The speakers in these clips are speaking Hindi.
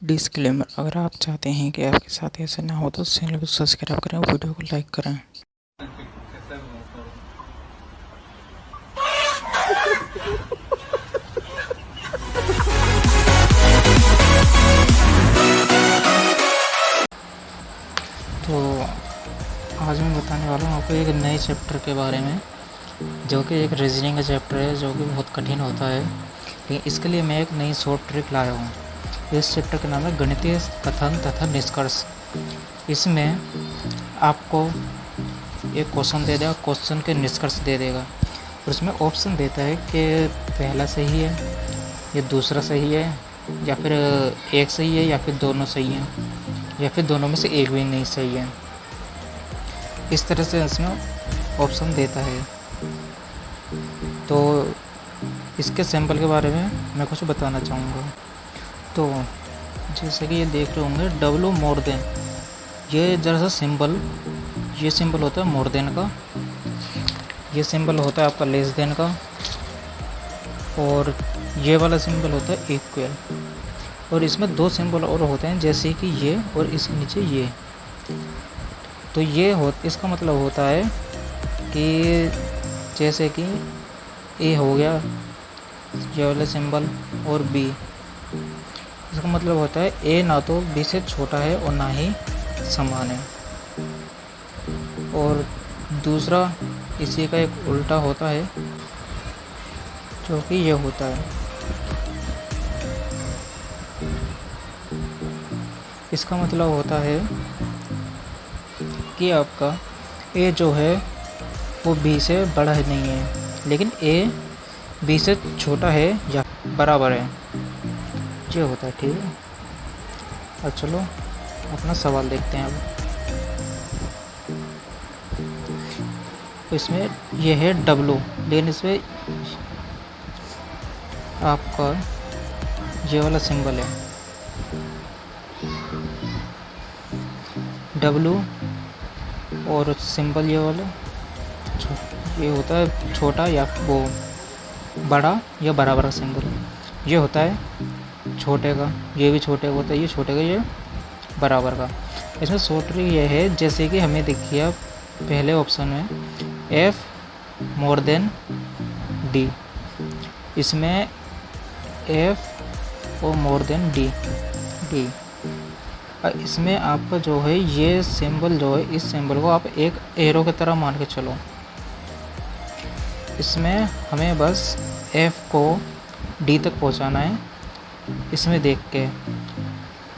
डिस्क्लेमर, अगर आप चाहते हैं कि आपके साथ ऐसा ना हो तो चैनल को सब्सक्राइब करें और वीडियो को लाइक करें। तो आज मैं बताने वाला हूँ आपको एक नए चैप्टर के बारे में, जो कि एक रीजनिंग का चैप्टर है, जो कि बहुत कठिन होता है। लेकिन इसके लिए मैं एक नई शॉर्ट ट्रिक लाया हूँ। इस चैप्टर का नाम है गणितीय कथन तथा निष्कर्ष। इसमें आपको एक क्वेश्चन दे देगा, क्वेश्चन के निष्कर्ष दे देगा, और उसमें ऑप्शन देता है कि पहला सही है या दूसरा सही है, या फिर एक सही है, या फिर दोनों सही हैं, या फिर दोनों में से एक भी नहीं सही है। इस तरह से इसमें ऑप्शन देता है। तो इसके सैंपल के बारे में मैं कुछ बताना चाहूँगा। तो जैसे कि ये देख रहे होंगे डब्लू मोर देन, ये जरा सा सिंबल, ये सिंबल होता है मोर देन का, ये सिंबल होता है आपका लेस देन का, और ये वाला सिंबल होता है इक्वल। और इसमें दो सिंबल और होते हैं, जैसे कि ये और इसके नीचे ये। तो ये इसका मतलब होता है कि जैसे कि ए हो गया ये वाला सिंबल, और बी, इसका मतलब होता है ए ना तो बी से छोटा है और ना ही समान है। और दूसरा इसी का एक उल्टा होता है, जो कि ये होता है। इसका मतलब होता है कि आपका ए जो है वो बी से बड़ा है नहीं है, लेकिन ए बी से छोटा है या बराबर है, ये होता है। ठीक है, और चलो अपना सवाल देखते हैं अब। तो इसमें ये है डब्लू, लेकिन इसमें आपका ये वाला सिंबल है डब्लू, और सिंबल ये वाला ये होता है छोटा या वो बड़ा या बराबर का सिंबल। ये होता है छोटे का, ये भी छोटे का होता है, ये छोटे का, ये बराबर का। इसमें शॉर्ट ट्रिक ये है, जैसे कि हमें देखिए पहले ऑप्शन में एफ मोर देन डी, इसमें एफ और मोर देन डी। इसमें आपका जो है ये सिंबल जो है, इस सिंबल को आप एक एरो की तरह मान के चलो। इसमें हमें बस एफ को डी तक पहुंचाना है। इसमें देख के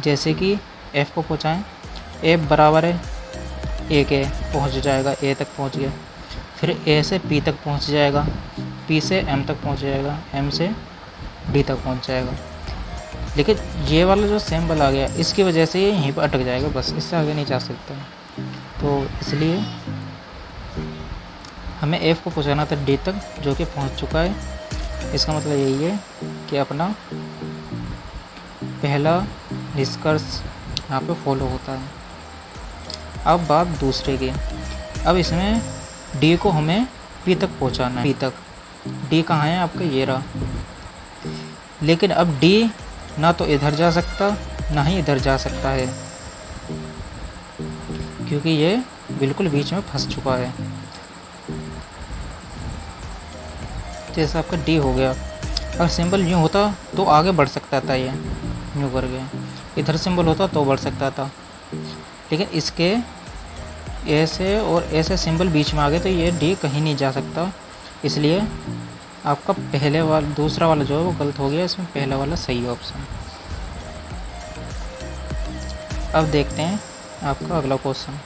जैसे कि एफ को पहुंचाएं, एफ बराबर है ए के, पहुंच जाएगा, ए तक पहुंच गया। फिर ए से पी तक पहुंच जाएगा, पी से एम तक पहुंच जाएगा, एम से डी तक पहुंच जाएगा। लेकिन ये वाला जो सिंबल आ गया, इसकी वजह से ये यहीं पर अटक जाएगा, बस इससे आगे नहीं जा सकता। तो इसलिए हमें एफ को पहुंचाना था डी तक, जो कि पहुंच चुका है। इसका मतलब यही है कि अपना पहला निष्कर्ष यहाँ पे फॉलो होता है। अब बात दूसरे की। अब इसमें डी को हमें पी तक पहुंचाना है, पी तक। डी कहाँ है आपका, ये रहा। लेकिन अब डी ना तो इधर जा सकता ना ही इधर जा सकता है, क्योंकि ये बिल्कुल बीच में फंस चुका है। जैसे आपका डी हो गया, अगर सिंबल यूँ होता तो आगे बढ़ सकता था, ये यूँ कर गया। इधर सिंबल होता तो बढ़ सकता था, लेकिन इसके ऐसे और ऐसे सिंबल बीच में आ गए, तो ये डी कहीं नहीं जा सकता। इसलिए आपका पहले वाला, दूसरा वाला जो है वो गलत हो गया, इसमें पहला वाला सही ऑप्शन। अब देखते हैं आपका अगला क्वेश्चन।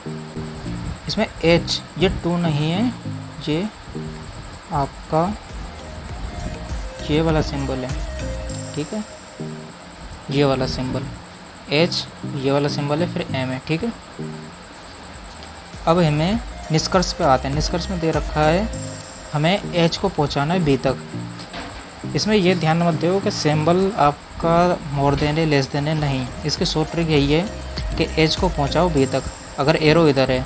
इसमें एच, ये 2 नहीं है, ये आपका ये वाला सिंबल है। ठीक है, ये वाला सिंबल एच, ये वाला सिंबल है, फिर एम है। ठीक है, अब हमें निष्कर्ष पे आते हैं। निष्कर्ष में दे रखा है हमें एच को पहुंचाना है बी तक। इसमें ये ध्यान मत दो कि सिंबल आपका मोर देन है, लेस देन है, नहीं। इसकी शॉर्ट ट्रिक यही है कि एच को पहुंचाओ बी तक। अगर एरो इधर है,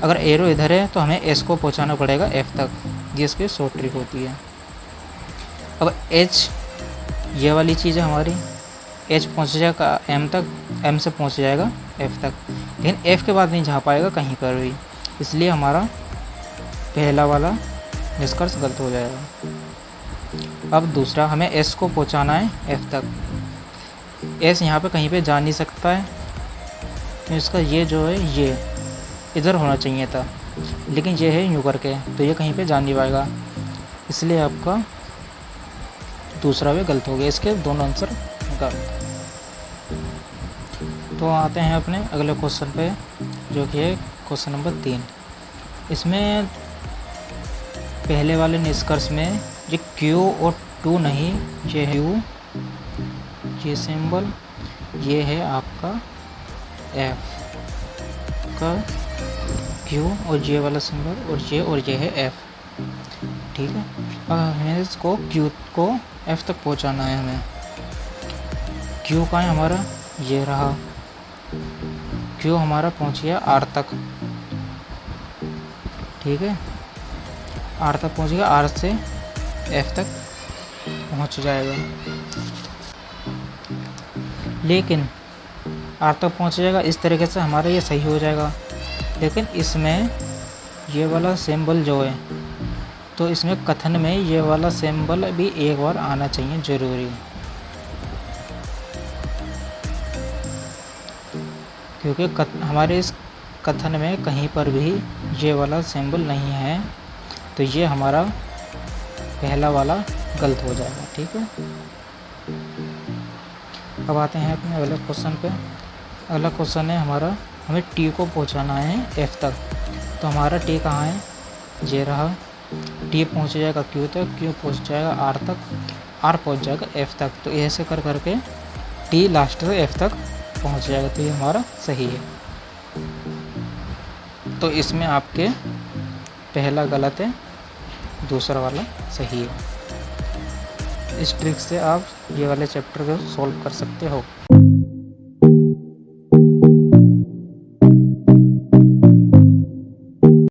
अगर एरो इधर है तो हमें एच को पहुंचाना पड़ेगा एफ तक। ये इसकी शॉर्ट ट्रिक होती है। अब एच ये वाली चीज़ है हमारी, एच पहुँच जाएगा एम तक, एम से पहुँच जाएगा एफ तक, लेकिन एफ के बाद नहीं जा पाएगा कहीं पर भी, इसलिए हमारा पहला वाला निष्कर्ष गलत हो जाएगा। अब दूसरा, हमें एस को पहुंचाना है एफ तक। एस यहाँ पे कहीं पे जा नहीं सकता है, तो इसका ये जो है ये इधर होना चाहिए था, लेकिन ये है यूँ करके, तो ये कहीं पे जा नहीं पाएगा, इसलिए आपका दूसरा वे गलत हो गया। इसके दोनों आंसर गलत। तो आते हैं अपने अगले क्वेश्चन पे, जो कि है क्वेश्चन नंबर 3। इसमें पहले वाले निष्कर्ष में ये Q और 2 नहीं, ये है U, ये सिंबल, ये है आपका F का Q और ये वाला सिंबल, और ये है F, ठीक है। अब हमें इसको Q को F तक पहुंचाना है हमें। Q का है हमारा, ये रहा, Q हमारा पहुंच गया R तक, ठीक है, R तक पहुंच गया, R से F तक पहुंच जाएगा, लेकिन R तक पहुंच जाएगा, इस तरीके से हमारा ये सही हो जाएगा। लेकिन इसमें ये वाला सिंबल जो है, तो इसमें कथन में ये वाला सिंबल भी एक बार आना चाहिए ज़रूरी, क्योंकि हमारे इस कथन में कहीं पर भी ये वाला सिंबल नहीं है, तो ये हमारा पहला वाला गलत हो जाएगा, ठीक है। अब आते हैं अपने अगले क्वेश्चन पे। अगला क्वेश्चन है हमारा, हमें टी को पहुंचाना है एफ तक। तो हमारा टी कहाँ है, ये रहा, टी पहुंच जाएगा क्यू तक, क्यू पहुंच जाएगा आर तक, आर पहुंच जाएगा एफ तक। तो ऐसे कर करके टी लास्ट से एफ तक पहुंच जाएगा, तो ये हमारा सही है। तो इसमें आपके पहला गलत है, दूसरा वाला सही है। इस ट्रिक से आप ये वाले चैप्टर को सॉल्व कर सकते हो।